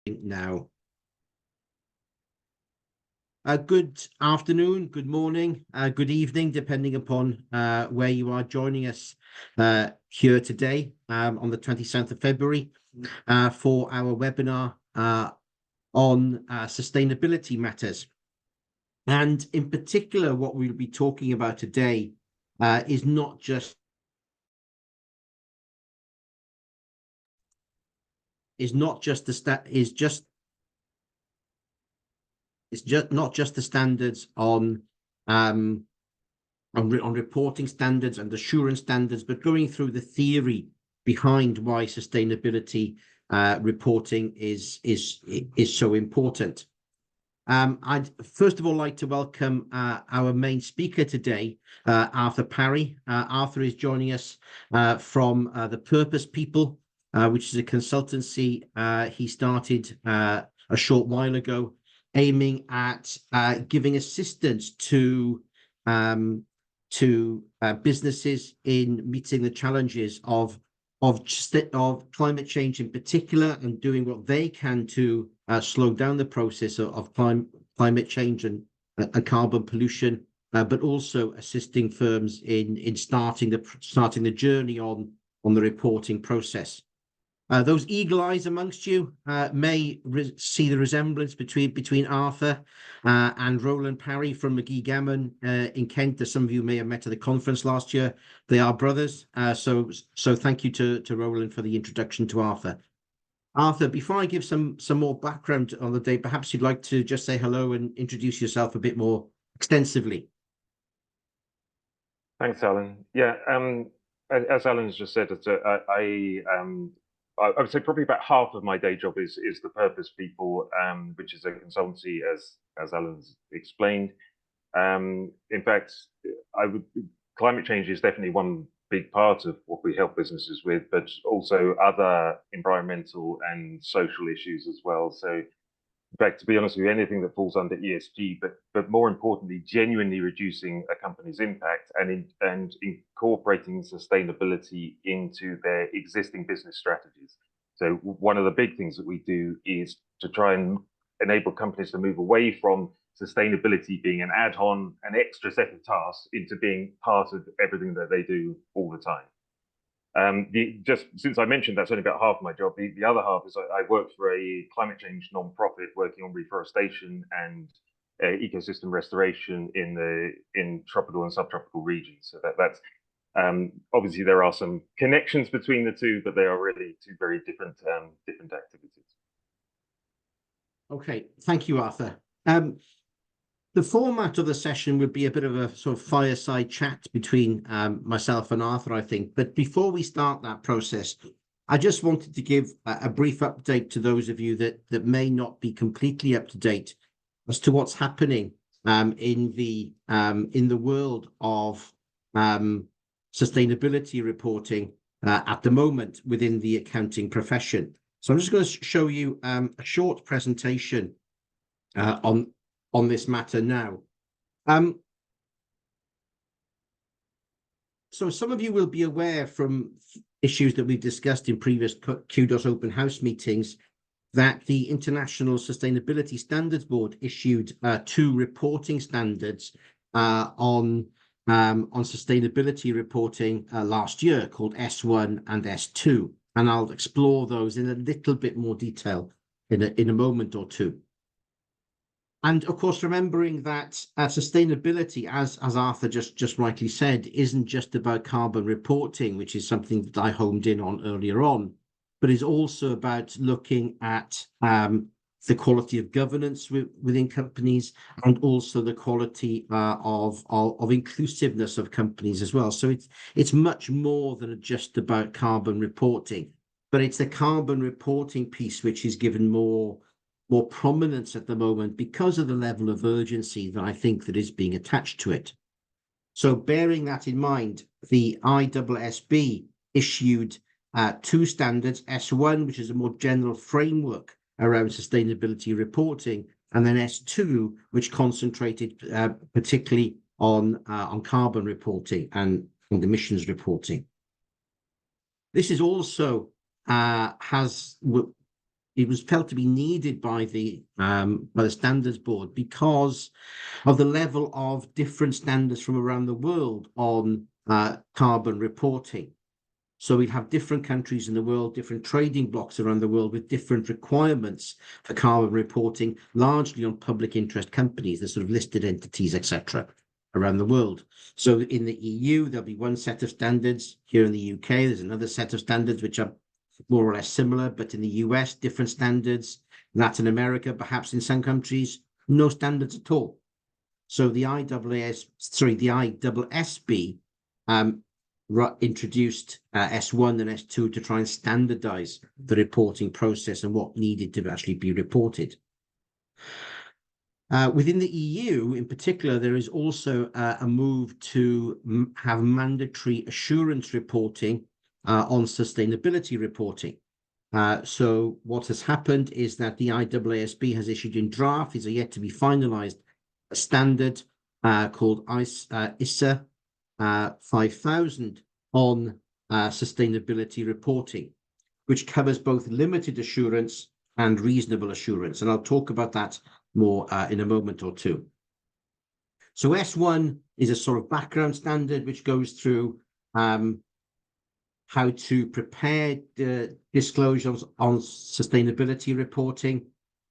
Now. Good afternoon, good morning, good evening, depending upon where you are joining us here today on the 27th of February for our webinar on sustainability matters. And in particular, what we'll be talking about today is not just not just the standards on reporting standards and assurance standards, but going through the theory behind why sustainability reporting is so important. I'd first of all like to welcome our main speaker today, Arthur Parry. Arthur is joining us from the Purpose People, which is a consultancy he started a short while ago, aiming at giving assistance to businesses in meeting the challenges of climate change in particular, and doing what they can to slow down the process of climate change and carbon pollution, but also assisting firms in starting the journey on the reporting process. Those eagle eyes amongst you may see the resemblance between Arthur and Roland Parry from McGee Gammon in Kent, that some of you may have met at the conference last year. They are brothers. So thank you to Roland for the introduction to Arthur. Arthur, before I give some more background on the day, perhaps you'd like to just say hello and introduce yourself a bit more extensively. Thanks, Alan. Yeah, as Alan has just said, I would say probably about half of my day job is the Purpose People, which is a consultancy, as Alan's explained. In fact, climate change is definitely one big part of what we help businesses with, but also other environmental and social issues as well. So, in fact, to be honest with you, anything that falls under ESG, but more importantly, genuinely reducing a company's impact and incorporating sustainability into their existing business strategies. So one of the big things that we do is to try and enable companies to move away from sustainability being an add-on, an extra set of tasks, into being part of everything that they do all the time. Just since I mentioned that's only about half of my job, the other half is I work for a climate change non-profit working on reforestation and ecosystem restoration in tropical and subtropical regions. So that's obviously there are some connections between the two, but they are really two very different activities. Okay, thank you, Arthur. The format of the session would be a bit of a sort of fireside chat between myself and Arthur, I think. But before we start that process, I just wanted to give a brief update to those of you that may not be completely up to date as to what's happening in the world of sustainability reporting at the moment within the accounting profession. So I'm just going to show you a short presentation on this matter now. So some of you will be aware from issues that we've discussed in previous Kudos open house meetings that the International Sustainability Standards Board issued 2 reporting standards on sustainability reporting last year, called S1 and S2. And I'll explore those in a little bit more detail in a moment or two. And of course, remembering that sustainability, as Arthur just rightly said, isn't just about carbon reporting, which is something that I homed in on earlier on, but is also about looking at the quality of governance within companies, and also the quality of inclusiveness of companies as well. So it's much more than just about carbon reporting, but it's the carbon reporting piece which is given more prominence at the moment because of the level of urgency that I think that is being attached to it. So bearing that in mind, the ISSB issued 2 standards, S1, which is a more general framework around sustainability reporting, and then S2, which concentrated particularly on carbon reporting and emissions reporting. This is also it was felt to be needed by the standards board because of the level of different standards from around the world on carbon reporting. So we'd have different countries in the world, different trading blocks around the world with different requirements for carbon reporting, largely on public interest companies, the sort of listed entities, etc., around the world. So in the EU, there'll be one set of standards. Here in the UK, there's another set of standards which are more or less similar, but in the US, different standards. Latin America, perhaps in some countries, no standards at all. So the ISSB introduced S1 and S2 to try and standardize the reporting process and what needed to actually be reported. Within the EU, in particular, there is also a move to have mandatory assurance reporting on sustainability reporting. So what has happened is that the IAASB has issued in draft, these are yet to be finalized, a standard called ISA 5000 on sustainability reporting, which covers both limited assurance and reasonable assurance. And I'll talk about that more in a moment or two. So S1 is a sort of background standard which goes through how to prepare the disclosures on sustainability reporting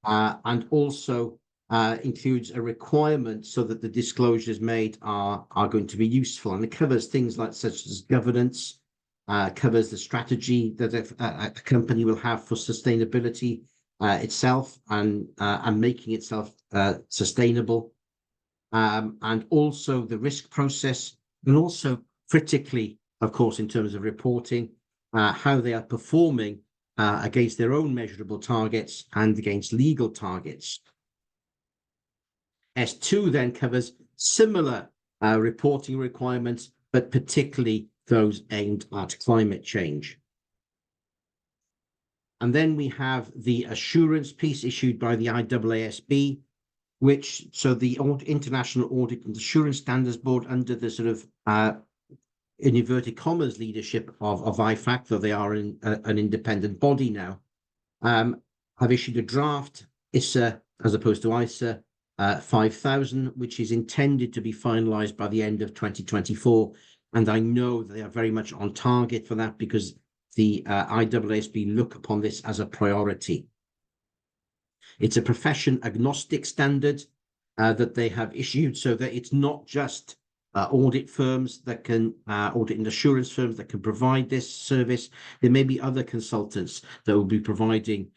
and also includes a requirement so that the disclosures made are going to be useful. And it covers things like such as governance, covers the strategy that a company will have for sustainability itself and making itself sustainable, and also the risk process, and also critically, of course, in terms of reporting, how they are performing against their own measurable targets and against legal targets. S2 then covers similar reporting requirements, but particularly those aimed at climate change. And then we have the assurance piece issued by the IAASB, so the International Audit and Assurance Standards Board, under the sort of in inverted commas leadership of IFAC, though they are an independent body now, have issued a draft ISA as opposed to ISA 5000, which is intended to be finalized by the end of 2024. And I know they are very much on target for that because the IAASB look upon this as a priority. It's a profession agnostic standard that they have issued so that it's not just audit firms that can, audit and assurance firms that can provide this service. There may be other consultants that will be providing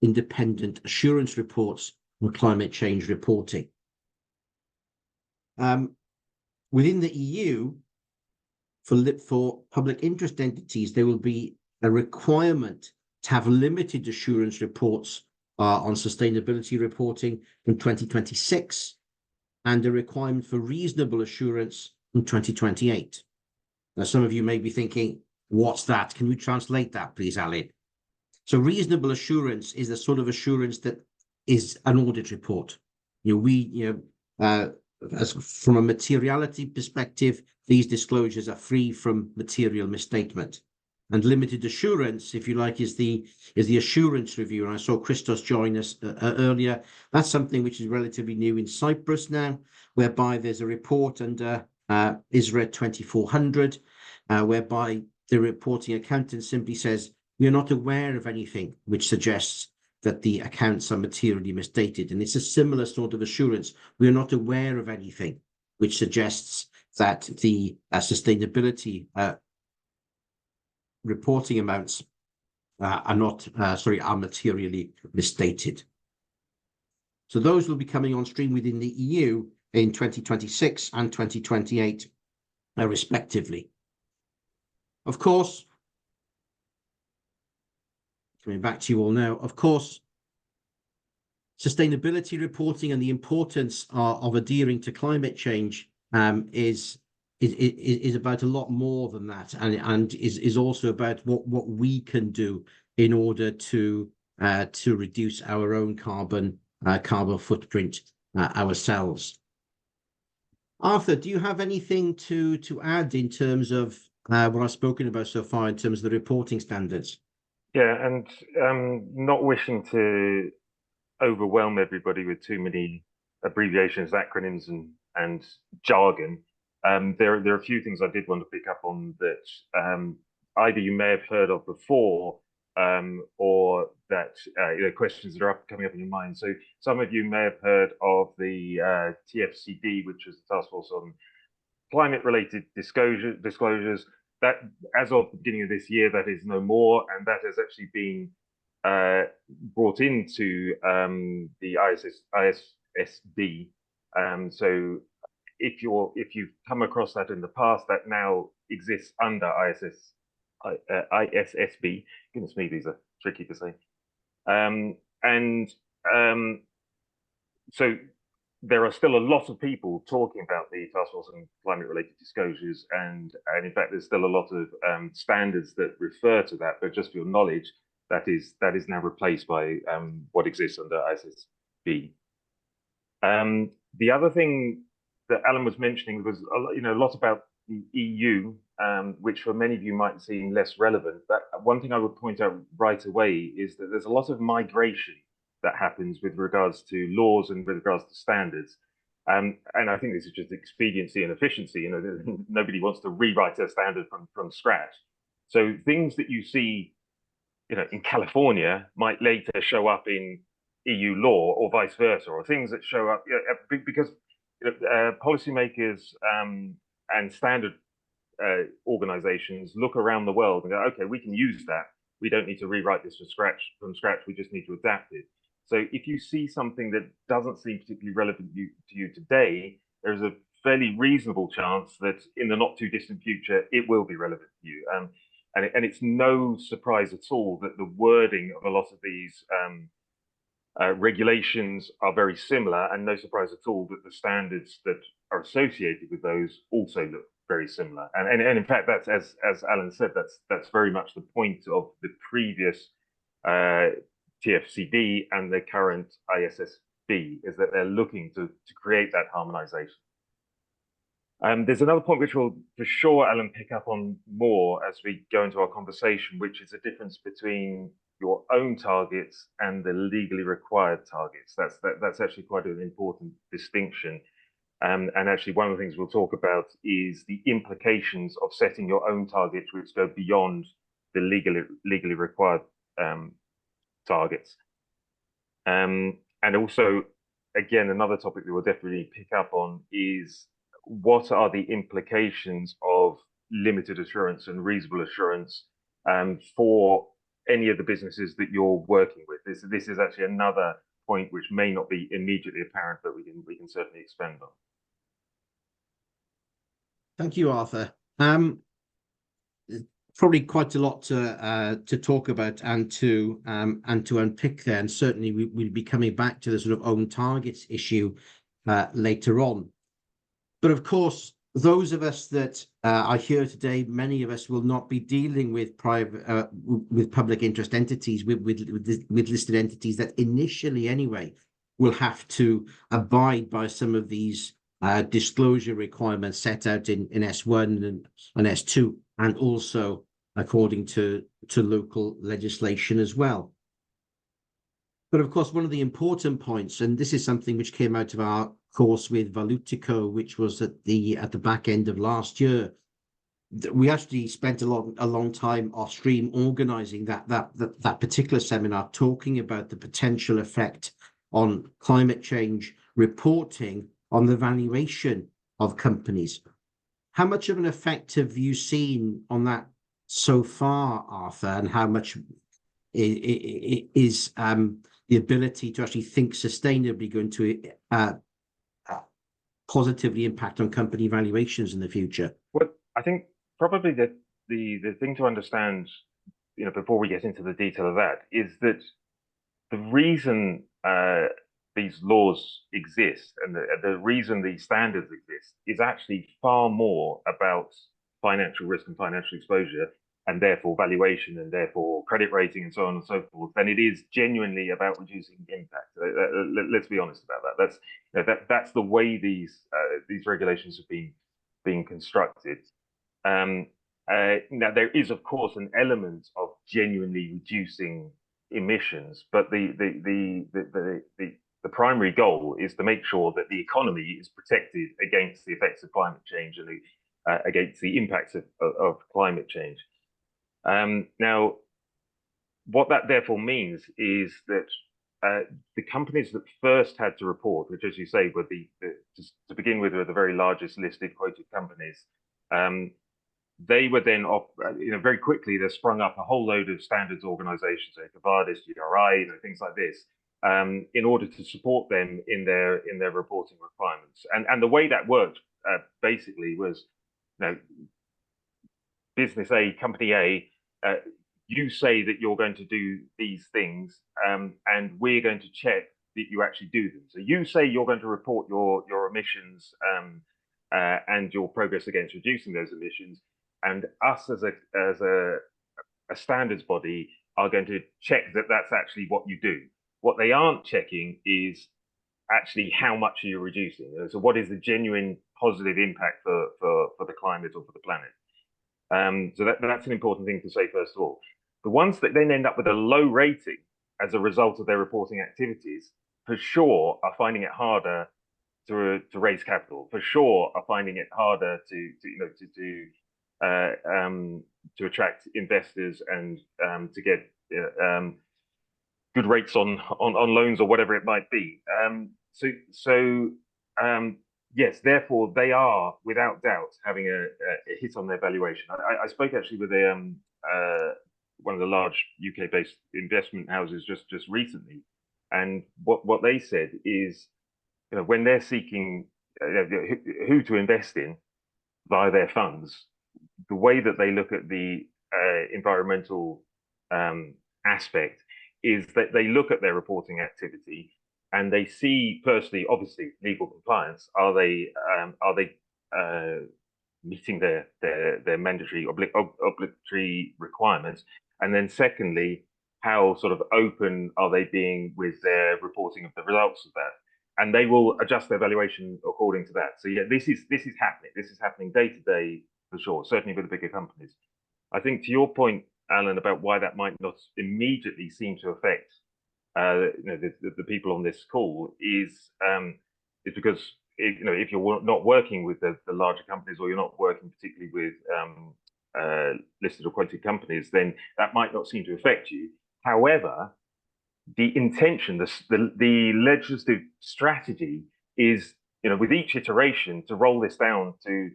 independent assurance reports on climate change reporting. Within the EU, for public interest entities, there will be a requirement to have limited assurance reports on sustainability reporting in 2026, and a requirement for reasonable assurance in 2028. Now, some of you may be thinking, what's that? Can you translate that, please, Alan? So reasonable assurance is the sort of assurance that is an audit report. As from a materiality perspective, these disclosures are free from material misstatement. And limited assurance, if you like, is the assurance review. And I saw Christos join us earlier. That's something which is relatively new in Cyprus now, whereby there's a report under ISRA 2400, whereby the reporting accountant simply says, "We're not aware of anything which suggests that the accounts are materially misstated." And it's a similar sort of assurance. We're not aware of anything which suggests that the sustainability reporting amounts are materially misstated. So those will be coming on stream within the EU in 2026 and 2028, respectively. Of course, coming back to you all now, of course, sustainability reporting and the importance of adhering to climate change is about a lot more than that, and is also about what we can do in order to reduce our own carbon footprint ourselves. Arthur, do you have anything to add in terms of what I've spoken about so far in terms of the reporting standards? Yeah, and not wishing to overwhelm everybody with too many abbreviations, acronyms, and jargon. There are a few things I did want to pick up on that either you may have heard of before, or that questions that are coming up in your mind. So some of you may have heard of the TFCD, which is the Task Force on Climate-related disclosures. That, as of the beginning of this year, that is no more, and that has actually been brought into the ISSB. So if you've come across that in the past, that now exists under ISSB. Goodness me, these are tricky to say. And so there are still a lot of people talking about the Task Force on Climate-related disclosures, and in fact, there's still a lot of standards that refer to that. But just for your knowledge, that is now replaced by what exists under ISSB. The other thing that Alan was mentioning was a lot about the EU, which for many of you might seem less relevant. But one thing I would point out right away is that there's a lot of migration that happens with regards to laws and with regards to standards. And I think this is just expediency and efficiency. Nobody wants to rewrite a standard from scratch. So things that you see, in California might later show up in EU law or vice versa, or things that show up because policymakers and standard organizations look around the world and go, okay, we can use that. We don't need to rewrite this from scratch. We just need to adapt it. So if you see something that doesn't seem particularly relevant to you today, there's a fairly reasonable chance that in the not too distant future, it will be relevant to you. And it's no surprise at all that the wording of a lot of these regulations are very similar, and no surprise at all that the standards that are associated with those also look very similar. And in fact, that's as Alan said, that's very much the point of the previous TFCD and the current ISSB, is that they're looking to create that harmonization. There's another point which will for sure, Alan, pick up on more as we go into our conversation, which is the difference between your own targets and the legally required targets. That's actually quite an important distinction. And actually, one of the things we'll talk about is the implications of setting your own targets, which go beyond the legally required targets. And also, again, another topic that we'll definitely pick up on is what are the implications of limited assurance and reasonable assurance for any of the businesses that you're working with. This is actually another point which may not be immediately apparent, but we can certainly expand on. Thank you, Arthur. Probably quite a lot to talk about and to unpick there, and certainly we'll be coming back to the sort of own targets issue later on. But of course, those of us that are here today, many of us will not be dealing with with public interest entities, with listed entities that initially anyway will have to abide by some of these disclosure requirements set out in S1 and S2, and also according to local legislation as well. But of course, one of the important points, and this is something which came out of our course with Valutico, which was at the back end of last year, we actually spent a long time off stream organizing that particular seminar, talking about the potential effect on climate change reporting on the valuation of companies. How much of an effect have you seen on that so far, Arthur, and how much is the ability to actually think sustainably going to positively impact on company valuations in the future? Well, I think probably the thing to understand, before we get into the detail of that, is that the reason these laws exist and the reason these standards exist is actually far more about financial risk and financial exposure, and therefore valuation, and therefore credit rating, and so on and so forth, than it is genuinely about reducing impact. Let's be honest about that. That's the way these regulations have been constructed. Now, there is, of course, an element of genuinely reducing emissions, but the primary goal is to make sure that the economy is protected against the effects of climate change and against the impacts of climate change. Now, what that therefore means is that the companies that first had to report, which, as you say, were to begin with, were the very largest listed quoted companies. They were then off, very quickly. There sprung up a whole load of standards organisations, like Kudos, GRI, things like this, in order to support them in their reporting requirements. And the way that worked basically was, business A, company A, you say that you're going to do these things, and we're going to check that you actually do them. So you say you're going to report your emissions and your progress against reducing those emissions, and us as a standards body are going to check that that's actually what you do. What they aren't checking is actually how much are you reducing. So what is the genuine positive impact for the climate or for the planet? So that's an important thing to say first of all. The ones that then end up with a low rating as a result of their reporting activities, for sure, are finding it harder to raise capital. For sure, are finding it harder to attract investors and to get good rates on loans or whatever it might be. Yes, therefore they are without doubt having a hit on their valuation. I spoke actually with one of the large UK-based investment houses just recently, and what they said is, when they're seeking who to invest in via their funds, the way that they look at the environmental aspect is that they look at their reporting activity and they see, firstly, obviously, legal compliance. Are they meeting their mandatory obligatory requirements? And then secondly, how sort of open are they being with their reporting of the results of that? And they will adjust their valuation according to that. So yeah, this is happening. This is happening day to day for sure, certainly with the bigger companies. I think to your point, Alan, about why that might not immediately seem to affect the people on this call is because if you're not working with the larger companies, or you're not working particularly with listed or quoted companies, then that might not seem to affect you. However, the intention, the legislative strategy is, with each iteration, to roll this down to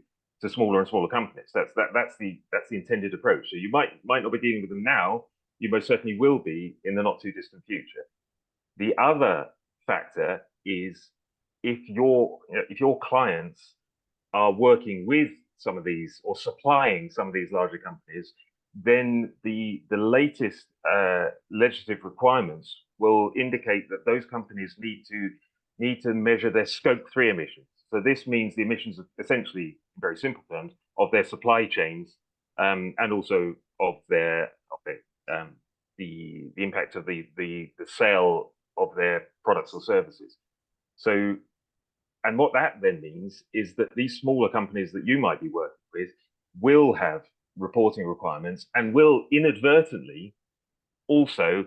smaller and smaller companies. That's the intended approach. So you might not be dealing with them now. You most certainly will be in the not too distant future. The other factor is if your clients are working with some of these or supplying some of these larger companies, then the latest legislative requirements will indicate that those companies need to measure their Scope 3 emissions. So this means the emissions, essentially, in very simple terms, of their supply chains, and also of the impact of the sale of their products or services. So, and what that then means is that these smaller companies that you might be working with will have reporting requirements and will inadvertently also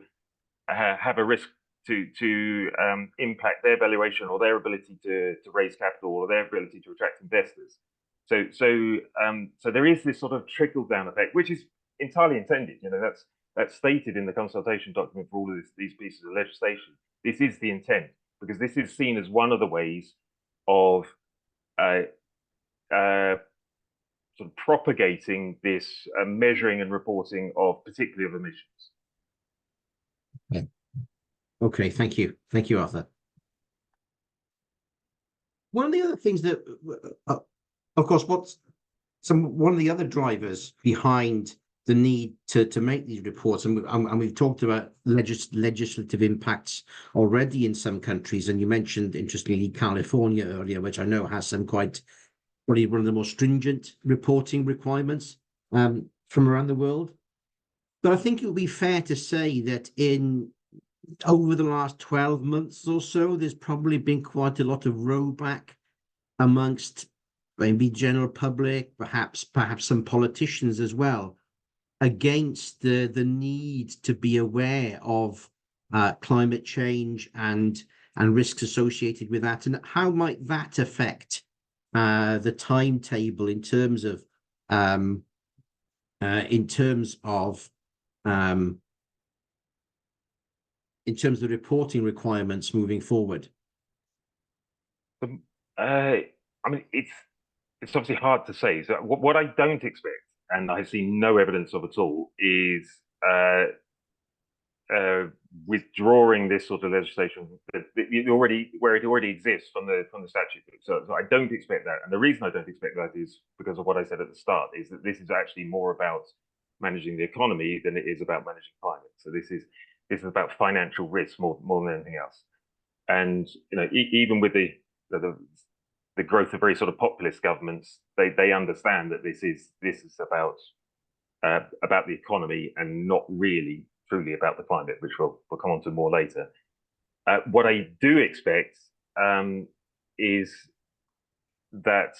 have a risk to impact their valuation or their ability to raise capital or their ability to attract investors. So there is this sort of trickle down effect, which is entirely intended. That's stated in the consultation document for all of these pieces of legislation. This is the intent, because this is seen as one of the ways of sort of propagating this measuring and reporting of particularly of emissions. Okay, thank you, Arthur. One of the other things that, of course, one of the other drivers behind the need to make these reports, and we've talked about legislative impacts already in some countries, and you mentioned, interestingly, California earlier, which I know has some probably one of the more stringent reporting requirements from around the world. But I think it would be fair to say that over the last 12 months or so, there's probably been quite a lot of rollback amongst maybe general public, perhaps some politicians as well, against the need to be aware of climate change and risks associated with that, and how might that affect the timetable in terms of um, in terms of the reporting requirements moving forward? I mean, it's obviously hard to say. So what I don't expect, and I see no evidence of at all, is withdrawing this sort of legislation that where it already exists from the statute. So I don't expect that, and the reason I don't expect that is because of what I said at the start: is that this is actually more about managing the economy than it is about managing climate. So this is about financial risk more than anything else. And even with the growth of very sort of populist governments, they understand that this is about the economy and not really truly about the climate, which we'll come on to more later. What I do expect is that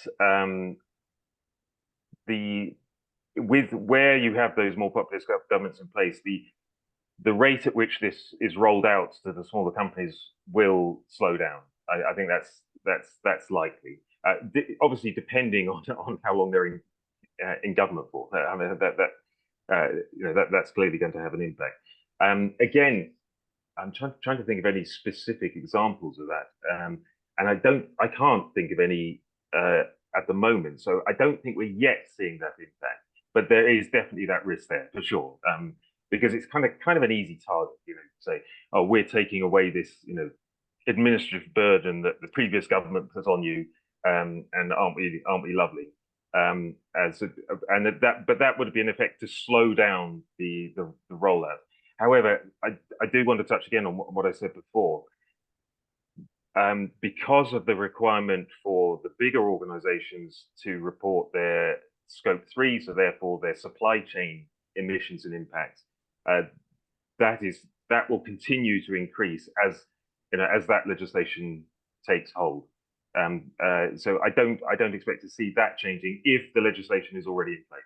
with where you have those more populist governments in place, the rate at which this is rolled out to the smaller companies will slow down. I think that's likely. Obviously, depending on how long they're in government for. I mean that's clearly going to have an impact. Again, I'm trying to think of any specific examples of that, and I can't think of any at the moment. So I don't think we're yet seeing that impact, but there is definitely that risk there for sure. Because it's kind of an easy target, to say, oh, we're taking away this, administrative burden that the previous government put on you, and aren't we lovely? But that would be an effect to slow down the rollout. However, I do want to touch again on what I said before. Because of the requirement for the bigger organizations to report their scope 3, so therefore their supply chain emissions and impacts, that will continue to increase as that legislation takes hold. So I don't expect to see that changing if the legislation is already in place.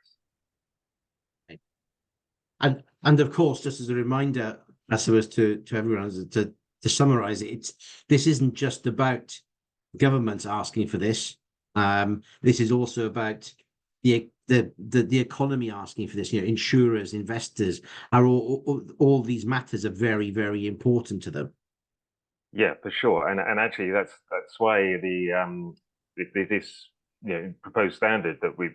And of course, just as a reminder, I suppose to everyone, to summarize it, this isn't just about governments asking for this. This is also about the economy asking for this. Insurers, investors, are all these matters are very, very important to them. Yeah, for sure, and actually that's why this proposed standard that we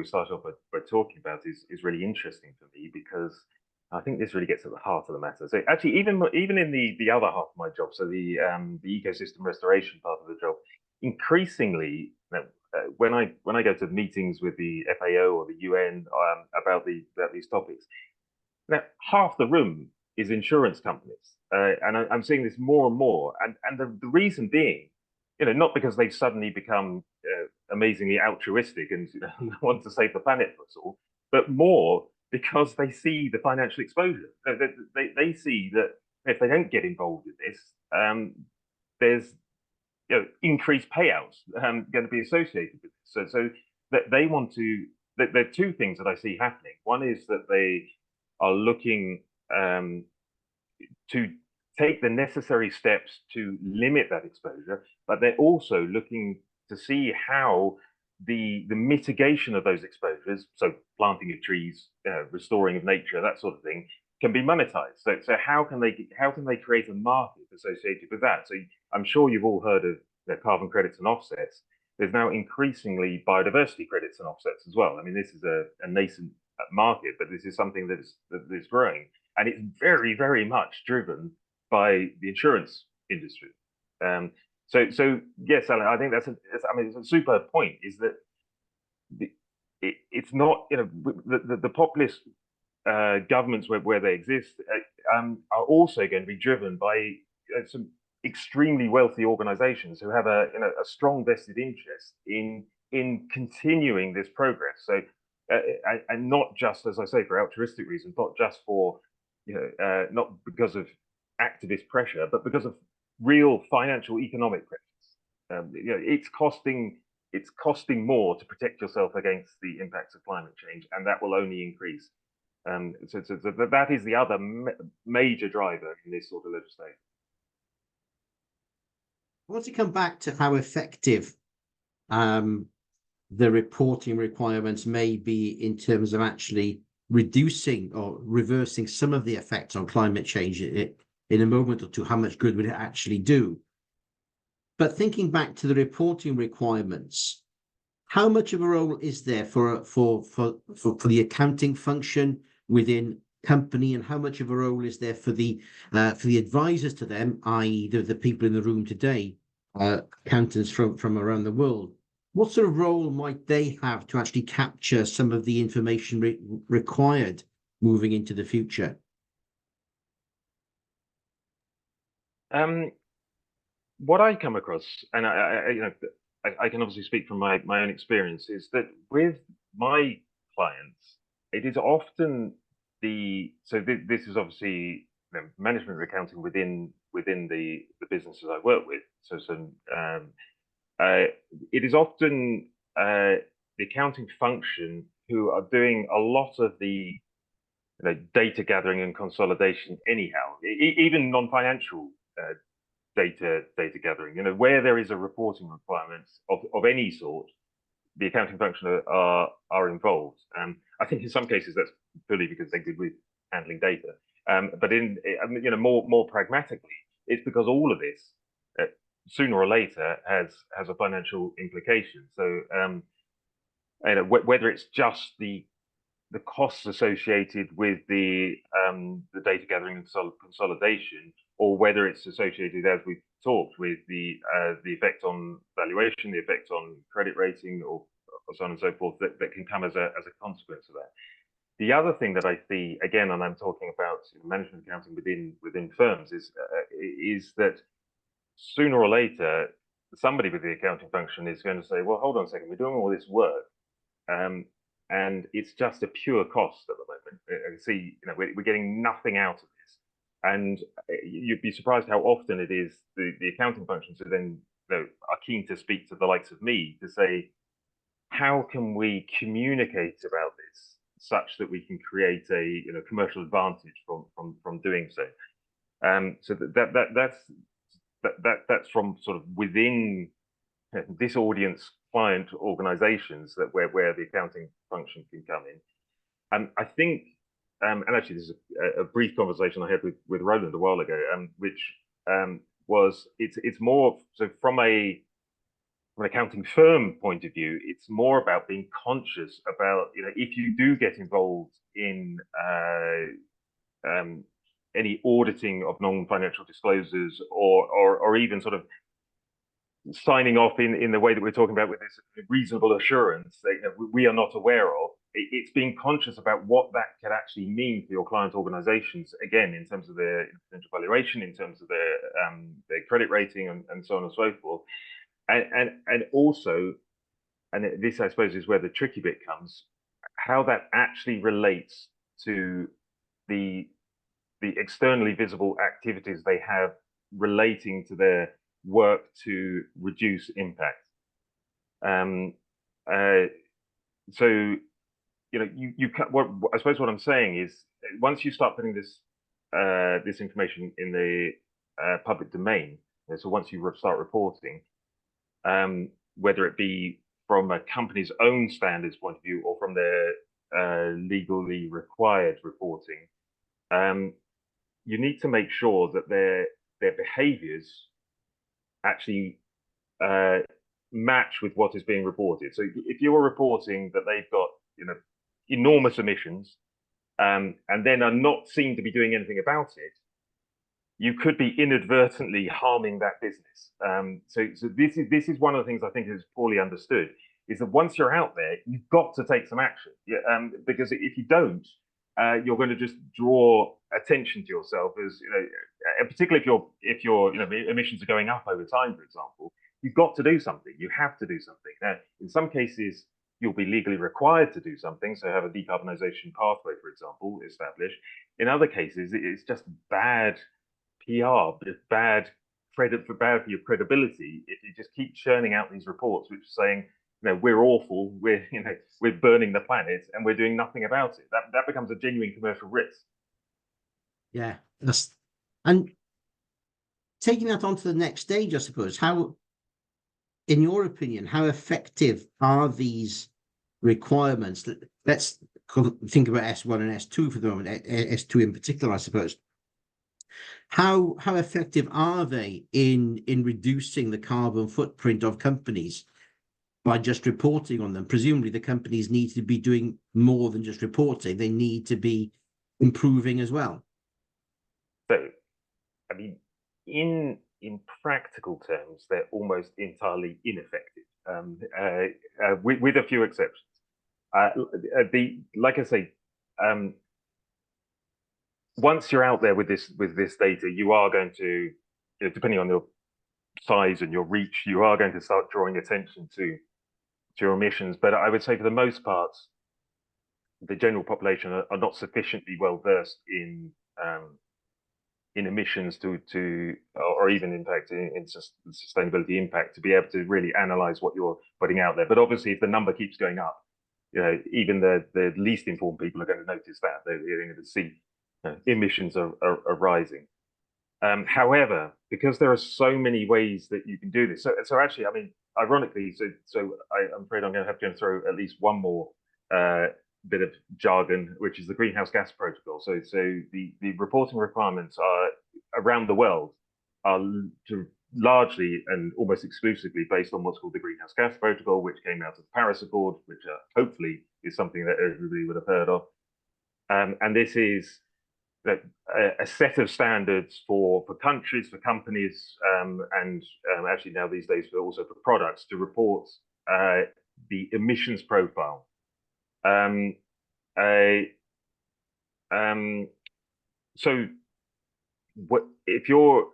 started off by talking about is really interesting for me, because I think this really gets at the heart of the matter. So actually, even in the other half of my job, so the ecosystem restoration part of the job, increasingly when I go to meetings with the FAO or the UN about these topics, now half the room is insurance companies, and I'm seeing this more and more, and the reason being, not because they've suddenly become amazingly altruistic and want to save the planet for us all, but more because they see the financial exposure. They see that if they don't get involved in this, there's increased payouts going to be associated with this. So that they want to. There are two things that I see happening. One is that they are looking to take the necessary steps to limit that exposure, but they're also looking to see how the mitigation of those exposures, so planting of trees, restoring of nature, that sort of thing, can be monetized. So how can they create a market associated with that? So I'm sure you've all heard of carbon credits and offsets. There's now increasingly biodiversity credits and offsets as well. I mean, this is a nascent market, but this is something that is growing, and it's very, very much driven by the insurance industry. So yes, Alan, I think it's a super point. Is that it's not the populist governments where they exist are also going to be driven by some extremely wealthy organizations who have a strong vested interest in continuing this progress. So and not just, as I say, for altruistic reasons, not just for not because of activist pressure, but because of real financial economic pressures. It's costing it's costing more to protect yourself against the impacts of climate change, and that will only increase. So that is the other major driver in this sort of legislation. I want to come back to how effective the reporting requirements may be in terms of actually reducing or reversing some of the effects on climate change in a moment or two. How much good would it actually do? But thinking back to the reporting requirements, how much of a role is there for the accounting function within company, and how much of a role is there for the advisors to them, i.e. the people in the room today, accountants from around the world? What sort of role might they have to actually capture some of the information required moving into the future? What I come across, and I can obviously speak from my own experience, is that with my clients, it is often this is obviously management accounting within the businesses I work with. It is often the accounting function who are doing a lot of the data gathering and consolidation anyhow, even non-financial data gathering. Where there is a reporting requirement of any sort, the accounting function are involved. I think in some cases that's purely because they're good with handling data. But in more pragmatically, it's because all of this sooner or later has a financial implication. So whether it's just the costs associated with the data gathering and consolidation, or whether it's associated, as we've talked, with the effect on valuation, the effect on credit rating, or so on and so forth, that can come as a consequence of that. The other thing that I see, again, and I'm talking about management accounting within firms, is that sooner or later, somebody with the accounting function is going to say, well, hold on a second, we're doing all this work, and it's just a pure cost at the moment. And see, we're getting nothing out of this. And you'd be surprised how often it is the accounting functions who then are keen to speak to the likes of me to say, how can we communicate about this such that we can create a commercial advantage from doing so? So that's from sort of within this audience client organizations where the accounting function can come in. And I think, and actually this is a brief conversation I had with Roland a while ago, which was it's more so from an accounting firm point of view, it's more about being conscious about if you do get involved in any auditing of non-financial disclosures, or even sort of signing off in the way that we're talking about with this reasonable assurance that we are not aware of. It's being conscious about what that could actually mean for your client organizations, again, in terms of their potential valuation, in terms of their credit rating, and so on and so forth. And also, and this I suppose is where the tricky bit comes, how that actually relates to the externally visible activities they have relating to their work to reduce impact. So I suppose what I'm saying is, once you start putting this information in the public domain, so once you start reporting, whether it be from a company's own standards point of view or from their legally required reporting, you need to make sure that their behaviors actually match with what is being reported. So if you're reporting that they've got enormous emissions, and then are not seen to be doing anything about it, you could be inadvertently harming that business. So this is one of the things I think is poorly understood, is that once you're out there, you've got to take some action. Because if you don't, you're going to just draw attention to yourself, as particularly if your emissions are going up over time, for example. You've got to do something. You have to do something. Now, in some cases, you'll be legally required to do something, so have a decarbonisation pathway, for example, established. In other cases, it's just bad PR, but it's bad for your credibility if you just keep churning out these reports which are saying we're awful, we're burning the planet, and we're doing nothing about it. That becomes a genuine commercial risk. Yeah, and taking that on to the next stage, I suppose. How, in your opinion, how effective are these requirements? Let's think about S1 and S2 for the moment, S2 in particular, I suppose. How effective are they in reducing the carbon footprint of companies by just reporting on them? Presumably, the companies need to be doing more than just reporting. They need to be improving as well. So, I mean, in practical terms, they're almost entirely ineffective, with a few exceptions. Like I say, once you're out there with this data, you are going to, depending on your size and your reach, you are going to start drawing attention to your emissions. But I would say, for the most part, the general population are not sufficiently well versed in emissions or even impact in sustainability impact to be able to really analyze what you're putting out there. But obviously, if the number keeps going up, even the least informed people are going to notice that. They're going to see emissions are rising. However, because there are so many ways that you can do this, so actually, I mean, ironically, I'm afraid I'm going to have to throw at least one more bit of jargon, which is the greenhouse gas protocol. So the reporting requirements are around the world are largely and almost exclusively based on what's called the greenhouse gas protocol, which came out of the Paris Accord, which hopefully is something that everybody would have heard of. And this is a set of standards for countries, for companies, and actually now these days also for products to report the emissions profile. So if you're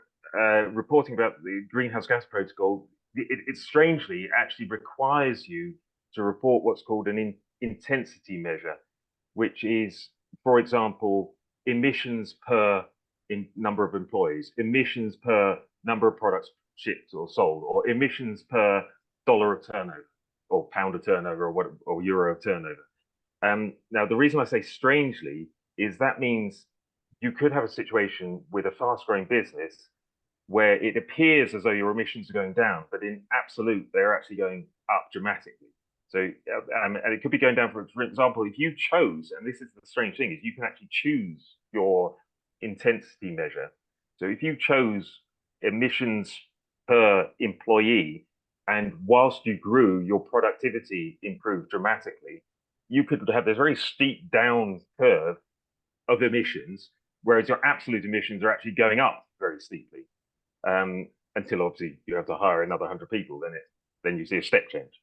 reporting about the greenhouse gas protocol, it strangely actually requires you to report what's called an intensity measure, which is, for example, emissions per number of employees, emissions per number of products shipped or sold, or emissions per dollar of turnover, or pound of turnover, or euro of turnover. Now, the reason I say strangely is that means you could have a situation with a fast-growing business where it appears as though your emissions are going down, but in absolute, they're actually going up dramatically. So, and it could be going down, for example, if you chose, and this is the strange thing, is you can actually choose your intensity measure. So if you chose emissions per employee, and whilst you grew, your productivity improved dramatically, you could have this very steep down curve of emissions, whereas your absolute emissions are actually going up very steeply, until obviously you have to hire another 100 people, then you see a step change.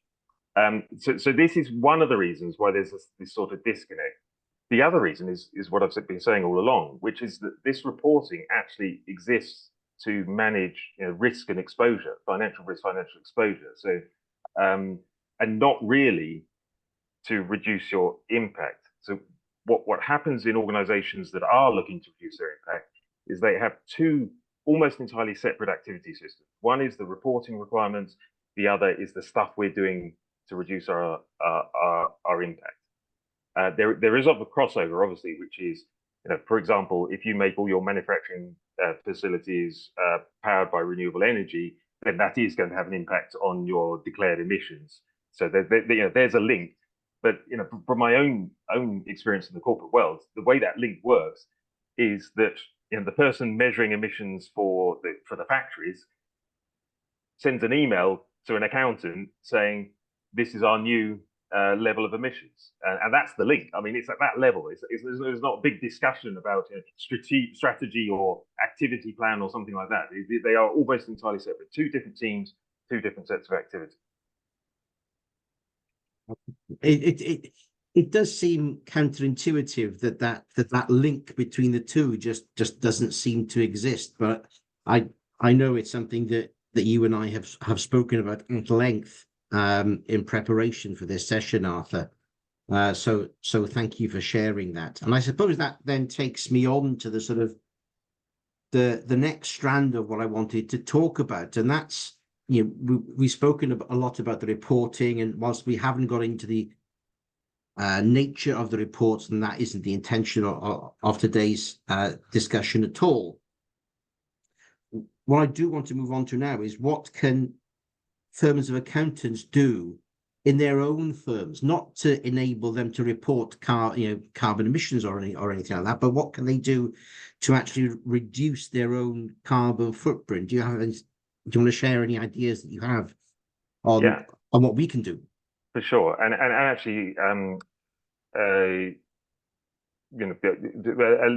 So this is one of the reasons why there's this sort of disconnect. The other reason is what I've been saying all along, which is that this reporting actually exists to manage risk and exposure, financial risk, financial exposure. So, and not really to reduce your impact. So what happens in organizations that are looking to reduce their impact is they have two almost entirely separate activity systems. One is the reporting requirements. The other is the stuff we're doing to reduce our impact. There is a crossover, obviously, which is, for example, if you make all your manufacturing facilities powered by renewable energy, then that is going to have an impact on your declared emissions. So there's a link. But from my own experience in the corporate world, the way that link works is that the person measuring emissions for the factories sends an email to an accountant saying, this is our new level of emissions, and that's the link. I mean, it's at that level. There's not a big discussion about strategy or activity plan or something like that. They are almost entirely separate. Two different teams, two different sets of activity. It does seem counterintuitive that link between the two just doesn't seem to exist. But I know it's something that you and I have spoken about at length in preparation for this session, Arthur. So thank you for sharing that. And I suppose that then takes me on to the sort of the next strand of what I wanted to talk about, and that's we've spoken a lot about the reporting, and whilst we haven't got into the nature of the reports, and that isn't the intention of today's discussion at all. What I do want to move on to now is what can firms of accountants do in their own firms, not to enable them to report carbon emissions or anything like that, but what can they do to actually reduce their own carbon footprint? Do you want to share any ideas that you have on what we can do? For sure, and actually,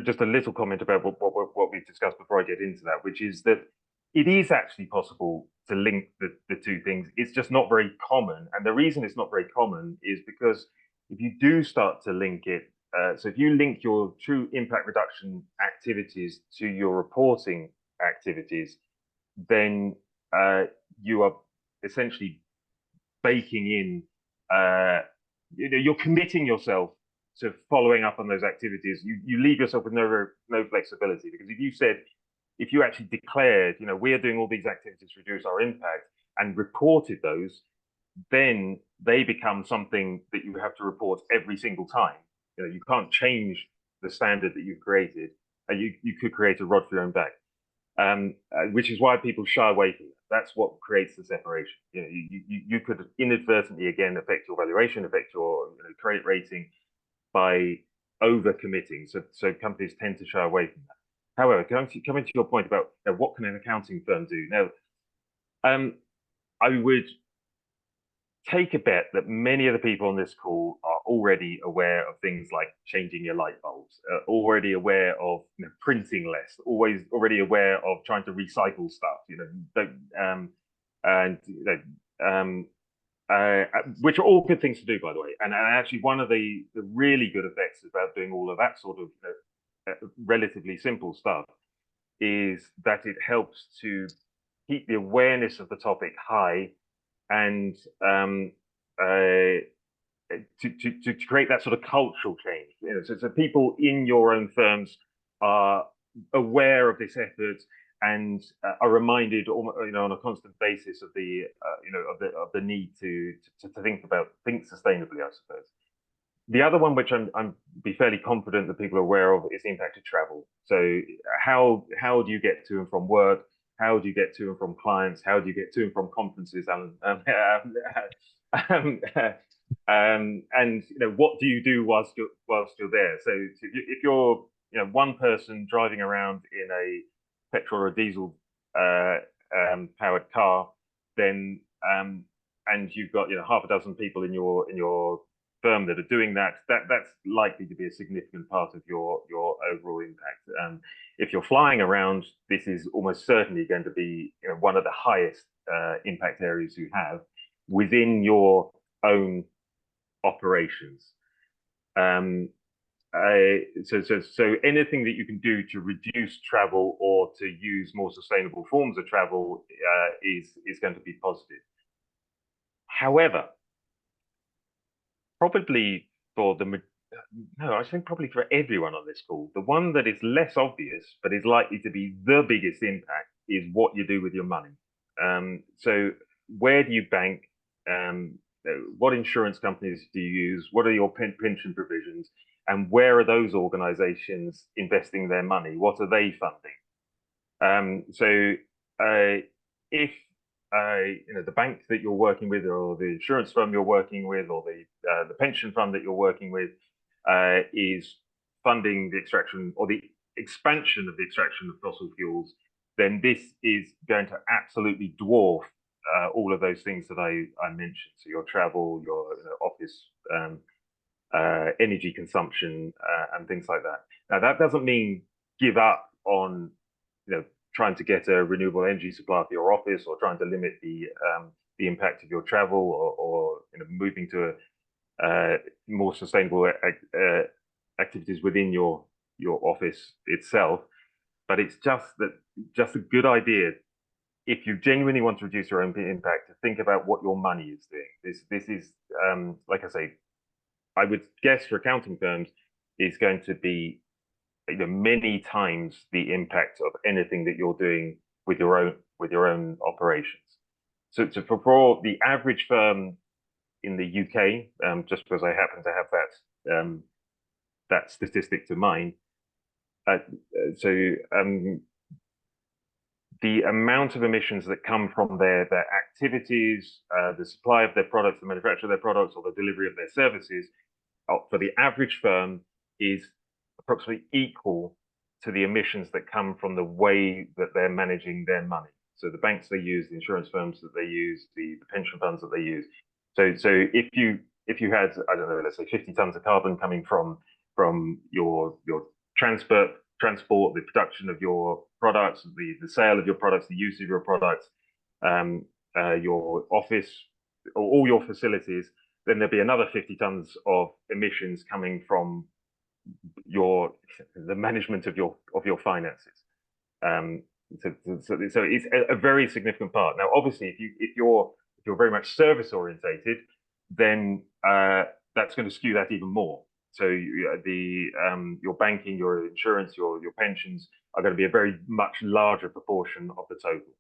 just a little comment about what we've discussed before I get into that, which is that it is actually possible to link the two things. It's just not very common. And the reason it's not very common is because if you do start to link it, so if you link your true impact reduction activities to your reporting activities, then you are essentially baking in, you're committing yourself to following up on those activities. You leave yourself with no flexibility, because if you actually declared, we are doing all these activities to reduce our impact and reported those, then they become something that you have to report every single time. You can't change the standard that you've created, and you could create a rod for your own back, which is why people shy away from it. That's what creates the separation. You could inadvertently again affect your valuation, affect your credit rating by over committing. So companies tend to shy away from that. However, coming to your point about what can an accounting firm do now, I would take a bet that many of the people on this call are already aware of things like changing your light bulbs, already aware of printing less, already aware of trying to recycle stuff, which are all good things to do, by the way. And actually, one of the really good effects about doing all of that sort of relatively simple stuff is that it helps to keep the awareness of the topic high, and to create that sort of cultural change. So people in your own firms are aware of this effort and are reminded, on a constant basis of the need to think sustainably, I suppose. The other one, which I'm be fairly confident that people are aware of, is the impact of travel. So how do you get to and from work? How do you get to and from clients? How do you get to and from conferences? And what do you do whilst you're there? So if you're one person driving around in a petrol or diesel powered car, then and you've got half a dozen people in your firm that are doing that's likely to be a significant part of your overall impact. If you're flying around, this is almost certainly going to be one of the highest impact areas you have within your own operations. So anything that you can do to reduce travel or to use more sustainable forms of travel is going to be positive. However, probably I think probably for everyone on this call, the one that is less obvious but is likely to be the biggest impact is what you do with your money. So where do you bank? What insurance companies do you use? What are your pension provisions? And where are those organizations investing their money? What are they funding? If the bank that you're working with, or the insurance firm you're working with, or the pension fund that you're working with is funding the extraction or the expansion of the extraction of fossil fuels, then this is going to absolutely dwarf all of those things that I mentioned. So your travel, your office energy consumption, and things like that. Now, that doesn't mean give up on trying to get a renewable energy supply for your office, or trying to limit the impact of your travel, or moving to more sustainable activities within your office itself. But it's just a good idea, if you genuinely want to reduce your own impact, to think about what your money is doing. This is like I say, I would guess for accounting firms is going to be many times the impact of anything that you're doing with your own operations. for the average firm in the UK, just because I happen to have that statistic to mind, the amount of emissions that come from their activities, the supply of their products, the manufacture of their products, or the delivery of their services, for the average firm is approximately equal to the emissions that come from the way that they're managing their money. So the banks they use, the insurance firms that they use, the pension funds that they use. So if you had, I don't know, let's say 50 tons of carbon coming from your transport, the production of your products, the sale of your products, the use of your products, your office, or all your facilities, then there'd be another 50 tons of emissions coming from the management of your finances. So it's a very significant part. Now, obviously, if you're very much service orientated, then that's going to skew that even more. So your banking, your insurance, your pensions are going to be a very much larger proportion of the total.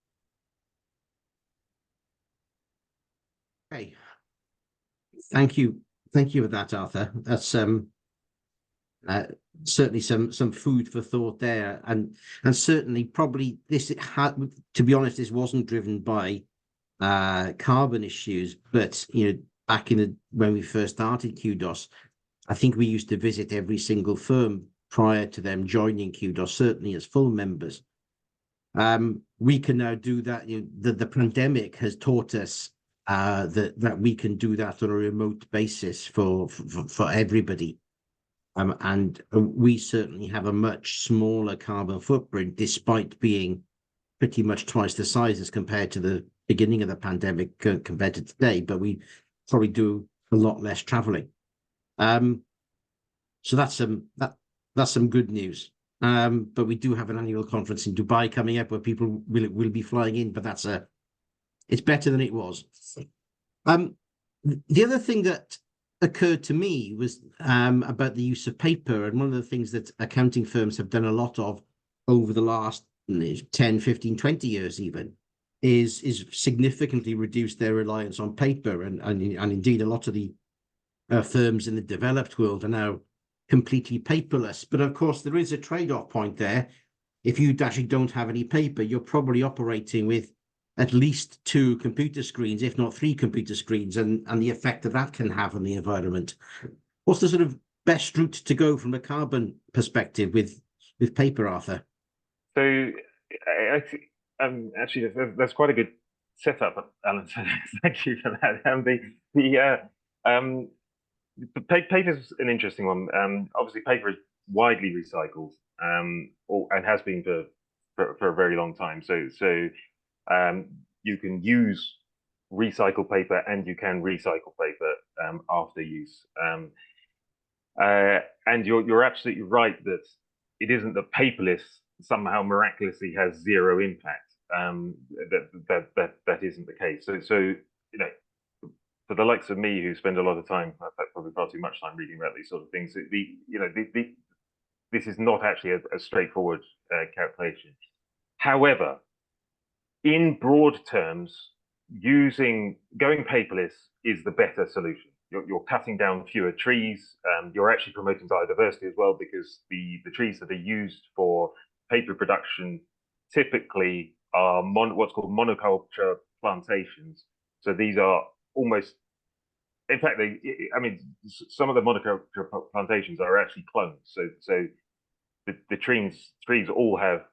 Okay, thank you for that, Arthur. That's certainly some food for thought there, and certainly probably this had, to be honest, this wasn't driven by carbon issues, but back when we first started Kudos, I think we used to visit every single firm prior to them joining Kudos, certainly as full members. We can now do that. The pandemic has taught us that we can do that on a remote basis for everybody. And we certainly have a much smaller carbon footprint, despite being pretty much twice the size as compared to the beginning of the pandemic compared to today. But we probably do a lot less traveling. So that's some good news. But we do have an annual conference in Dubai coming up where people will be flying in. But it's better than it was. The other thing that occurred to me was about the use of paper, and one of the things that accounting firms have done a lot of over the last 10, 15, 20 years even is significantly reduce their reliance on paper, and indeed a lot of the firms in the developed world are now completely paperless. But of course there is a trade-off point there. If you actually don't have any paper, you're probably operating with at least 2 computer screens, if not 3 computer screens, and the effect that can have on the environment. What's the sort of best route to go from a carbon perspective with paper, Arthur? So actually, that's quite a good setup, Alan. So thank you for that. The paper is an interesting one. Obviously, paper is widely recycled, and has been for a very long time. So you can use recycled paper, and you can recycle paper after use. And you're absolutely right that it isn't that paperless somehow miraculously has zero impact. That isn't the case. So for the likes of me, who spend a lot of time, probably far too much time, reading about these sort of things, this is not actually a straightforward calculation. However, in broad terms, going paperless is the better solution. You're cutting down fewer trees. You're actually promoting biodiversity as well, because the trees that are used for paper production typically are what's called monoculture plantations. So these are almost, in fact, some of the monoculture plantations are actually clones. So the trees all have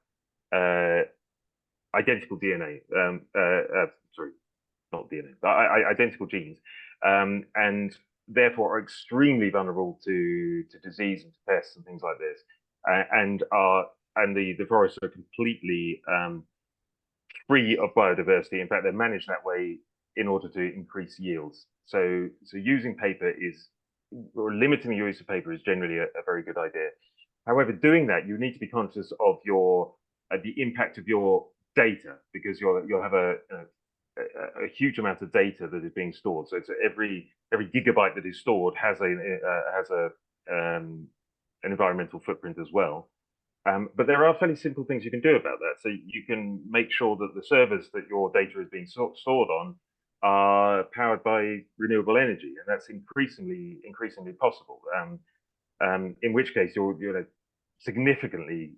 identical DNA. Sorry, not DNA, but identical genes, and therefore are extremely vulnerable to disease and to pests and things like this, and the forests are completely free of biodiversity. In fact, they're managed that way in order to increase yields. So using paper or limiting the use of paper is generally a very good idea. However, doing that, you need to be conscious of the impact of your data, because you'll have a huge amount of data that is being stored. So it's every gigabyte that is stored has an environmental footprint as well. But there are fairly simple things you can do about that. So you can make sure that the servers that your data is being stored on are powered by renewable energy, and that's increasingly possible. In which case you're significantly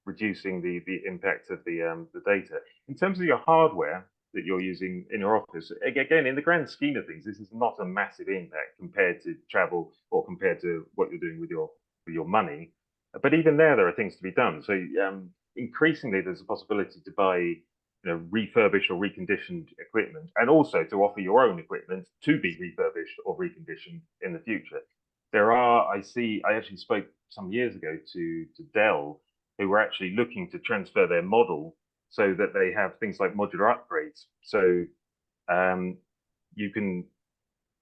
reducing the impact of the data. In terms of your hardware that you're using in your office, again, in the grand scheme of things, this is not a massive impact compared to travel or compared to what you're doing with your money. But even there are things to be done. So increasingly, there's a possibility to buy refurbished or reconditioned equipment, and also to offer your own equipment to be refurbished or reconditioned in the future. I actually spoke some years ago to Dell, who were actually looking to transfer their model so that they have things like modular upgrades. So you can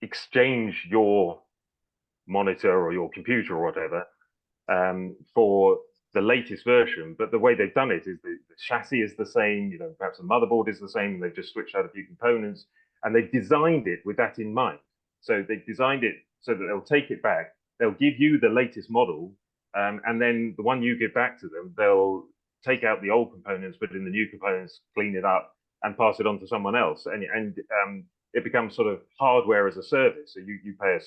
exchange your monitor or your computer or whatever for the latest version, but the way they've done it is the chassis is the same, perhaps the motherboard is the same, and they've just switched out a few components, and they've designed it with that in mind. So they've designed it so that they'll take it back, they'll give you the latest model, and then the one you give back to them, they'll take out the old components, put in the new components, clean it up, and pass it on to someone else. And it becomes sort of hardware as a service. So you pay a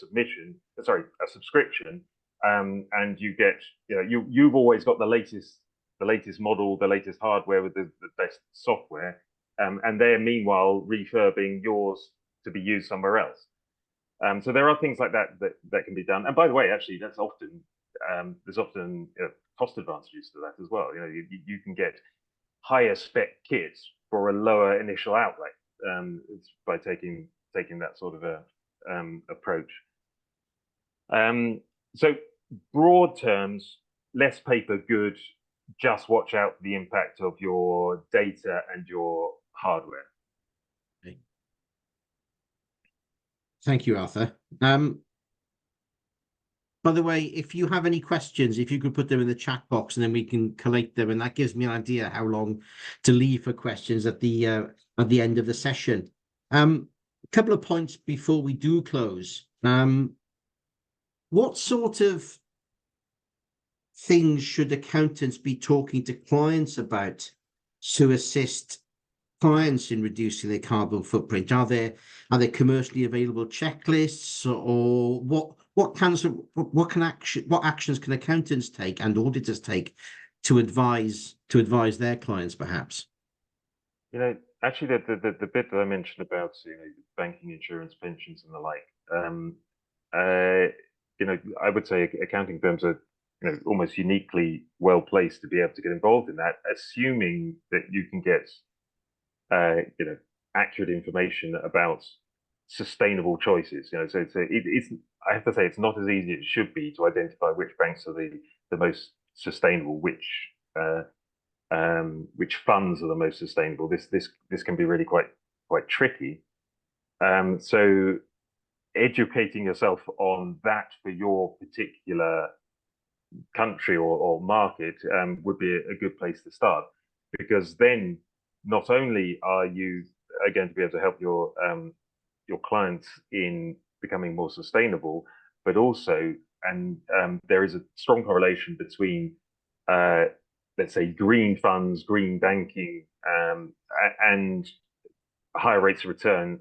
subscription, and you get, you've always got the latest model, the latest hardware with the best software, and they're meanwhile refurbing yours to be used somewhere else. So there are things like that can be done. And by the way, actually, there's often cost advantages to that as well. You can get higher spec kits for a lower initial outlay by taking that sort of a approach. So broad terms, less paper good. Just watch out for the impact of your data and your hardware. Okay. Thank you, Arthur. By the way, if you have any questions, if you could put them in the chat box, and then we can collate them, and that gives me an idea how long to leave for questions at the end of the session. A couple of points before we do close. What sort of things should accountants be talking to clients about to assist clients in reducing their carbon footprint? Are there commercially available checklists, or what actions can accountants take and auditors take to advise their clients, perhaps? Actually, the bit that I mentioned about banking, insurance, pensions, and the like, I would say accounting firms are almost uniquely well placed to be able to get involved in that, assuming that you can get accurate information about sustainable choices. So it's I have to say, it's not as easy as it should be to identify which banks are the most sustainable, which funds are the most sustainable. This can be really quite tricky. So educating yourself on that for your particular country or market would be a good place to start, because then not only are you going to be able to help your clients in becoming more sustainable, but also, and there is a strong correlation between let's say green funds, green banking, and higher rates of return,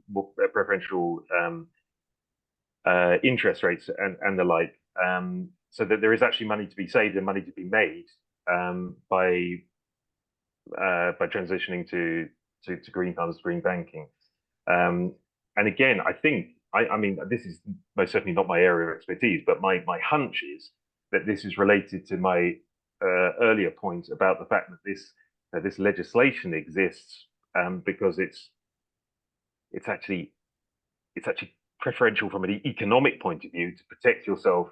more preferential interest rates, and the like. So that there is actually money to be saved and money to be made by transitioning to green funds, green banking. And again, I mean, this is most certainly not my area of expertise, but my hunch is that this is related to my earlier point about the fact that this legislation exists because it's actually preferential from an economic point of view to protect yourself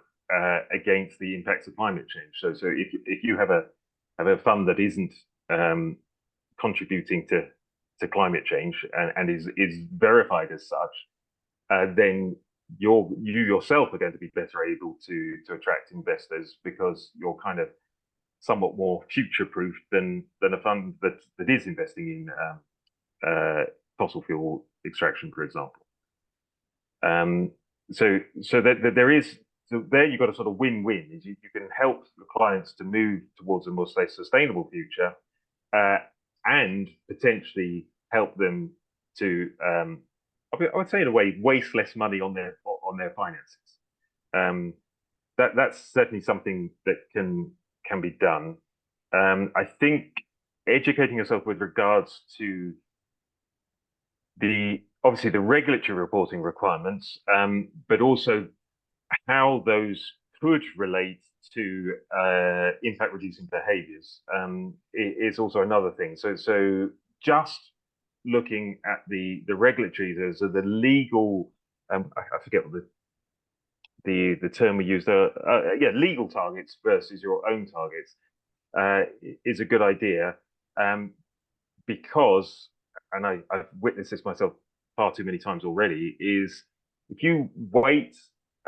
against the impacts of climate change. So if you have a fund that isn't contributing to climate change and is verified as such, then you yourself are going to be better able to attract investors, because you're kind of somewhat more future-proof than a fund that is investing in fossil fuel extraction, for example. So that there is so there you've got a sort of win-win. Is you can help the clients to move towards a more sustainable future, and potentially help them to, I would say in a way, waste less money on their finances. That's certainly something that can be done. I think educating yourself with regards to obviously the regulatory reporting requirements, but also how those could relate to impact reducing behaviors, is also another thing. So just looking at the regulatory, so the legal, I forget what the term we used, legal targets versus your own targets, is a good idea, because, and I've witnessed this myself far too many times already, is if you wait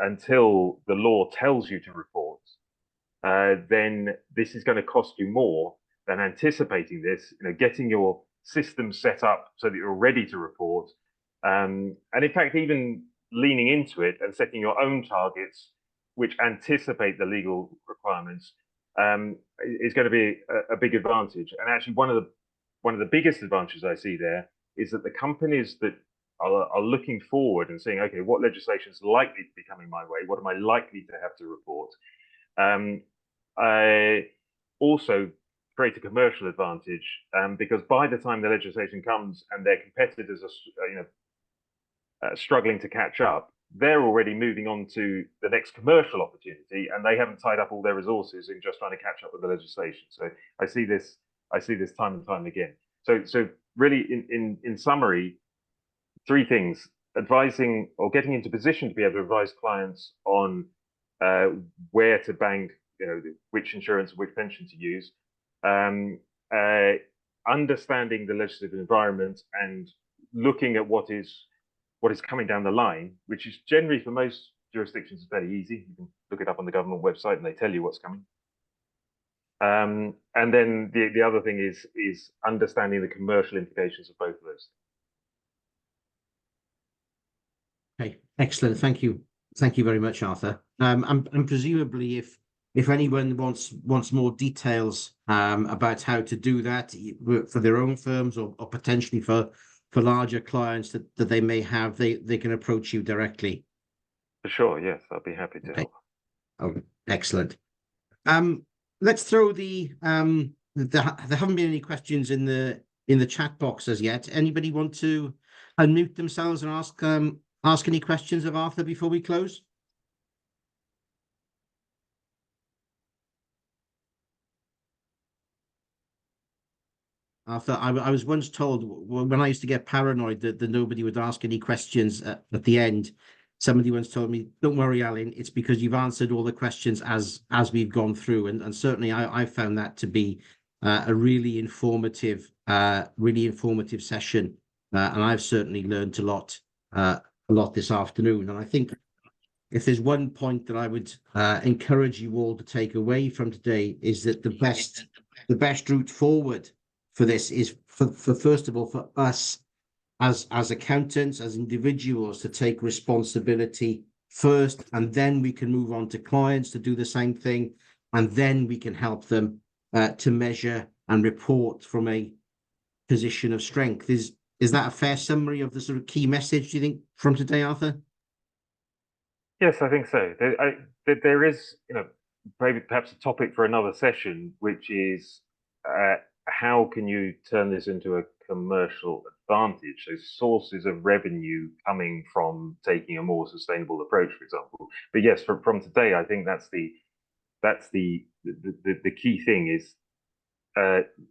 until the law tells you to report, then this is going to cost you more than anticipating this, getting your system set up so that you're ready to report. And in fact, even leaning into it and setting your own targets, which anticipate the legal requirements, is going to be a big advantage. And actually, one of the biggest advantages I see there is that the companies that are looking forward and saying, okay, what legislation is likely to be coming my way? What am I likely to have to report? I also create a commercial advantage, because by the time the legislation comes and their competitors are struggling to catch up, they're already moving on to the next commercial opportunity, and they haven't tied up all their resources in just trying to catch up with the legislation. So I see this time and time again. So really, in summary, three things: advising or getting into position to be able to advise clients on where to bank, which insurance, which pension to use, understanding the legislative environment and looking at what is coming down the line, which is generally for most jurisdictions is very easy. You can look it up on the government website and they tell you what's coming. And then the other thing is understanding the commercial implications of both of those. Okay, excellent. Thank you very much, Arthur. And presumably, if anyone wants more details about how to do that for their own firms or potentially for larger clients that they may have, they can approach you directly. For sure, yes, I'll be happy to help. Oh, excellent. Let's throw there haven't been any questions in the chat box as yet. Anybody want to unmute themselves and ask any questions of Arthur before we close? Arthur, I was once told when I used to get paranoid that nobody would ask any questions at the end. Somebody once told me, "Don't worry, Alan, it's because you've answered all the questions as we've gone through." And certainly I found that to be a really informative session. And I've certainly learned a lot this afternoon. And I think if there's one point that I would encourage you all to take away from today, is that the best route forward for this is for first of all, for us as accountants, as individuals, to take responsibility first, and then we can move on to clients to do the same thing, and then we can help them to measure and report from a position of strength. Is that a fair summary of the sort of key message, do you think, from today, Arthur? Yes, I think so. There is, maybe perhaps a topic for another session, which is how can you turn this into a commercial advantage? So sources of revenue coming from taking a more sustainable approach, for example. But yes, from today, I think that's the key thing is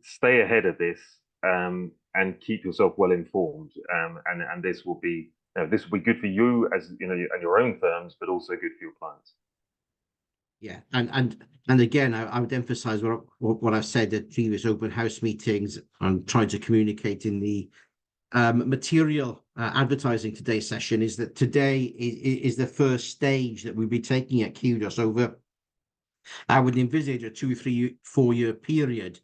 stay ahead of this, and keep yourself well informed. And this will be good for you as and your own firms, but also good for your clients. Yeah, and again, I would emphasize what I've said at previous open house meetings and tried to communicate in the material advertising today's session, is that today is the first stage that we'll be taking at Kudos over. I would envisage a 2, 3, 4 year period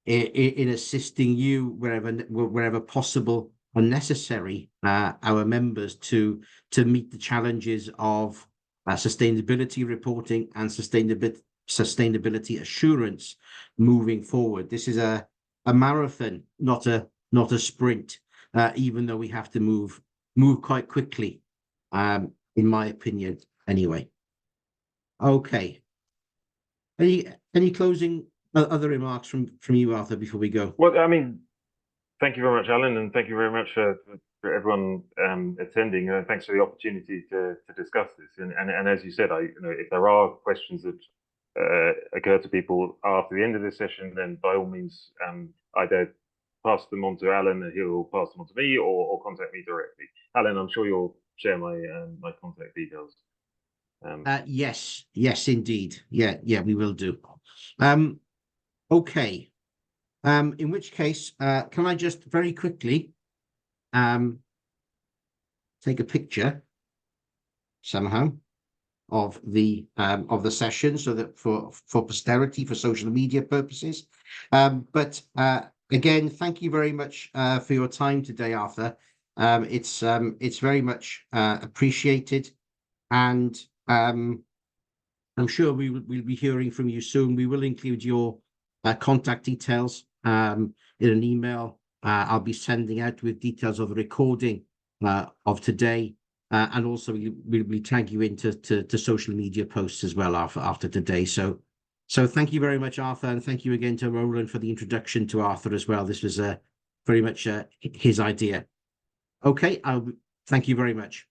in assisting you wherever possible and necessary, our members to meet the challenges of sustainability reporting and sustainability assurance moving forward. This is a marathon, not a sprint, even though we have to move quite quickly, in my opinion, anyway. Okay. Any closing other remarks from you, Arthur, before we go? Well, I mean, thank you very much, Alan, and thank you very much for everyone attending. Thanks for the opportunity to discuss this. And as you said, if there are questions that occur to people after the end of this session, then by all means, either pass them on to Alan, and he'll pass them on to me, or contact me directly. Alan, I'm sure you'll share my my contact details. Yes, indeed. Yeah, we will do. Okay. In which case, can I just very quickly take a picture somehow of the session, so that for posterity, for social media purposes. But again, thank you very much for your time today, Arthur. It's very much appreciated, and I'm sure we'll be hearing from you soon. We will include your contact details in an email I'll be sending out with details of the recording of today, and also we'll tag you into social media posts as well after today. So thank you very much, Arthur, and thank you again to Roland for the introduction to Arthur as well. This was very much his idea. Okay, thank you very much.